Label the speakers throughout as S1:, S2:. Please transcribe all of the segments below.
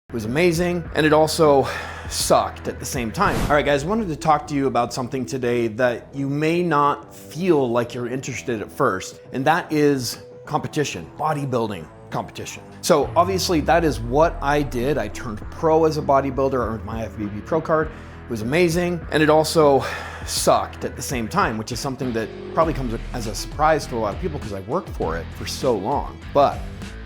S1: It was amazing, and it also sucked at the same time. All right, guys, I wanted to talk to you about something today that you may not feel like you're interested at first, and that is competition, bodybuilding competition. So obviously that is what I did. I turned pro as a bodybuilder, earned my FBB pro card. It was amazing, and it also sucked at the same time, which is something that probably comes as a surprise to a lot of people because I worked for it for so long. But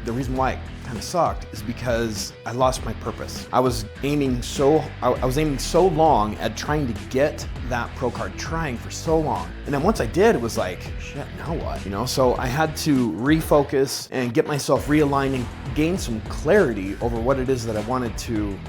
S1: the reason why it kind of sucked is because I lost my purpose. I was aiming so long at trying to get that pro card, trying for so long. And then once I did, it was like, shit, now what? You know, so I had to refocus and get myself realigned and gain some clarity over what it is that I wanted to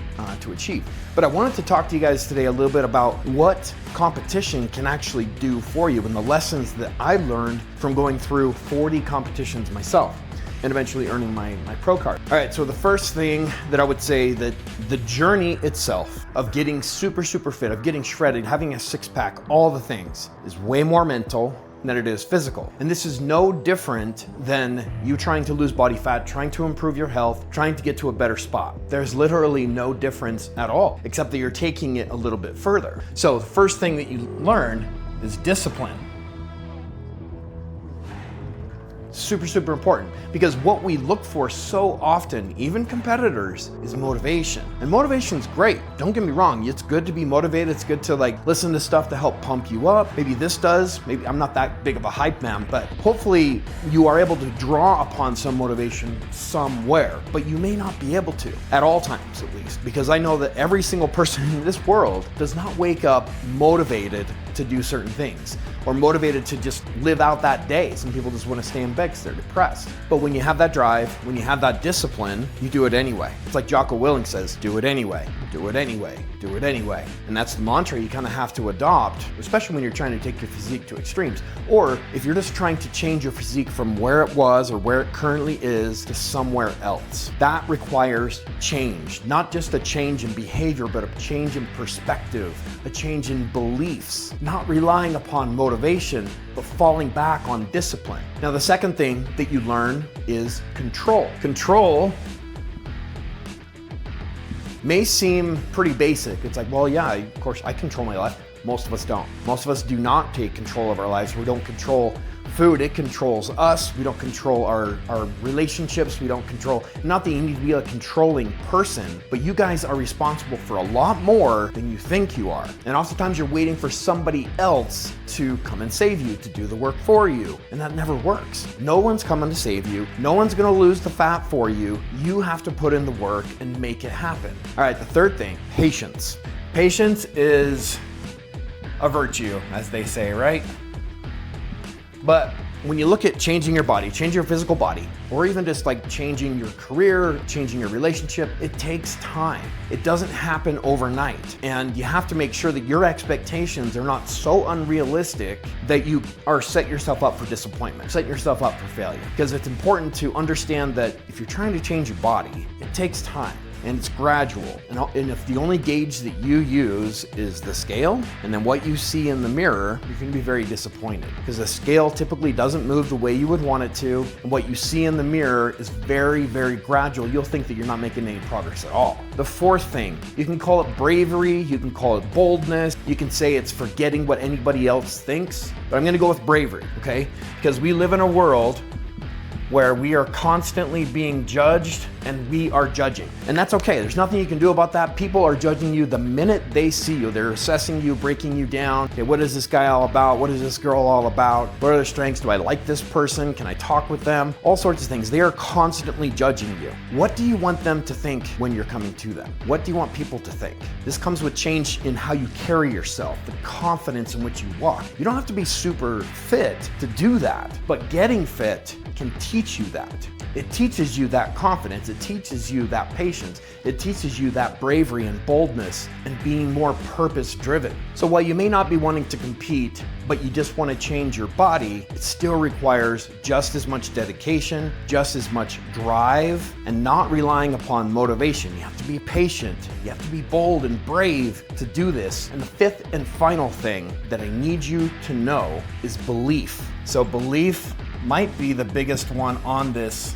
S1: achieve. But I wanted to talk to you guys today a little bit about what competition can actually do for you and the lessons that I learned from going through 40 competitions myself and eventually earning my pro card. All right, so the first thing that I would say, that the journey itself of getting super fit, of getting shredded, having a six pack, all the things, is way more mental than it is physical. And this is no different than you trying to lose body fat, trying to improve your health, trying to get to a better spot. There's literally no difference at all, except that you're taking it a little bit further. So the first thing that you learn is discipline. Super important, because what we look for so often, even competitors, is motivation. And motivation's great, don't get me wrong. It's good to be motivated. It's good to listen to stuff to help pump you up. Maybe this does. Maybe I'm not that big of a hype man, but hopefully you are able to draw upon some motivation somewhere, but you may not be able to at all times, at least, because I know that every single person in this world does not wake up motivated to do certain things or motivated to just live out that day. Some people just want to stay in bed because they're depressed. But when you have that drive, when you have that discipline, you do it anyway. It's like Jocko Willink says, do it anyway, do it anyway, do it anyway. And that's the mantra you kind of have to adopt, especially when you're trying to take your physique to extremes. Or if you're just trying to change your physique from where it was or where it currently is to somewhere else. That requires change, not just a change in behavior, but a change in perspective, a change in beliefs, not relying upon motivation, but falling back on discipline. Now, the second thing that you learn is control. Control may seem pretty basic. It's like, well, yeah, of course I control my life. Most of us don't. Most of us do not take control of our lives. We don't control food, it controls us. We don't control our relationships. We don't control, not that you need to be a controlling person, but you guys are responsible for a lot more than you think you are. And oftentimes you're waiting for somebody else to come and save you, to do the work for you. And that never works. No one's coming to save you. No one's gonna lose the fat for you. You have to put in the work and make it happen. All right, the third thing, patience. Patience is a virtue, as they say, right? But when you look at changing your body, changing your physical body, or even just changing your career, changing your relationship, it takes time. It doesn't happen overnight. And you have to make sure that your expectations are not so unrealistic that you set yourself up for disappointment, set yourself up for failure. Because it's important to understand that if you're trying to change your body, it takes time. And it's gradual. And if the only gauge that you use is the scale, and then what you see in the mirror, you're gonna be very disappointed. Because the scale typically doesn't move the way you would want it to, and what you see in the mirror is very gradual. You'll think that you're not making any progress at all. The fourth thing, you can call it bravery, you can call it boldness, you can say it's forgetting what anybody else thinks, but I'm gonna go with bravery, okay? Because we live in a world where we are constantly being judged and we are judging. And that's okay, there's nothing you can do about that. People are judging you the minute they see you. They're assessing you, breaking you down. Okay, what is this guy all about? What is this girl all about? What are their strengths? Do I like this person? Can I talk with them? All sorts of things. They are constantly judging you. What do you want them to think when you're coming to them? What do you want people to think? This comes with change in how you carry yourself, the confidence in which you walk. You don't have to be super fit to do that, but getting fit can teach you that. It teaches you that confidence, it teaches you that patience, it teaches you that bravery and boldness and being more purpose-driven. So while you may not be wanting to compete, but you just want to change your body, it still requires just as much dedication, just as much drive, and not relying upon motivation. You have to be patient, you have to be bold and brave to do this. And the fifth and final thing that I need you to know is belief. So belief might be the biggest one on this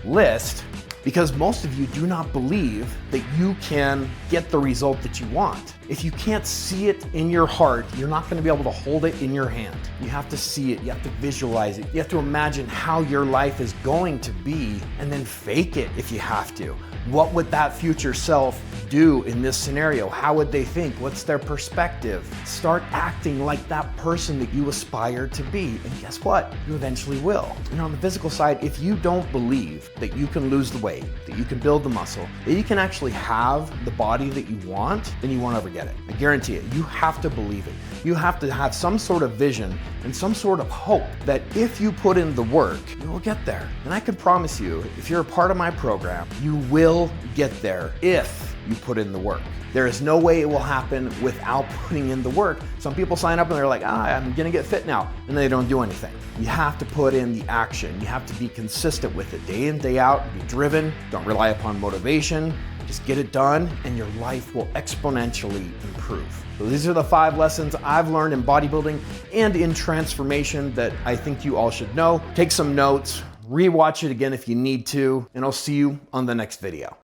S1: list, Because most of you do not believe that you can get the result that you want. If you can't see it in your heart, you're not going to be able to hold it in your hand. You have to see it, you have to visualize it, you have to imagine how your life is going to be, and then fake it if you have to. What would that future self do in this scenario? How would they think? What's their perspective? Start acting like that person that you aspire to be. And guess what? You eventually will. And on the physical side, if you don't believe that you can lose the weight, that you can build the muscle, that you can actually have the body that you want, then you won't ever get it. I guarantee it. You have to believe it. You have to have some sort of vision and some sort of hope that if you put in the work, you will get there. And I can promise you, if you're a part of my program, you will get there if you put in the work. There is no way it will happen without putting in the work. Some people sign up and they're like, I'm gonna get fit now, and they don't do anything. You have to put in the action. You have to be consistent with it, day in, day out, be driven, don't rely upon motivation, just get it done, and your life will exponentially improve. So these are the 5 lessons I've learned in bodybuilding and in transformation that I think you all should know. Take some notes, rewatch it again if you need to, and I'll see you on the next video.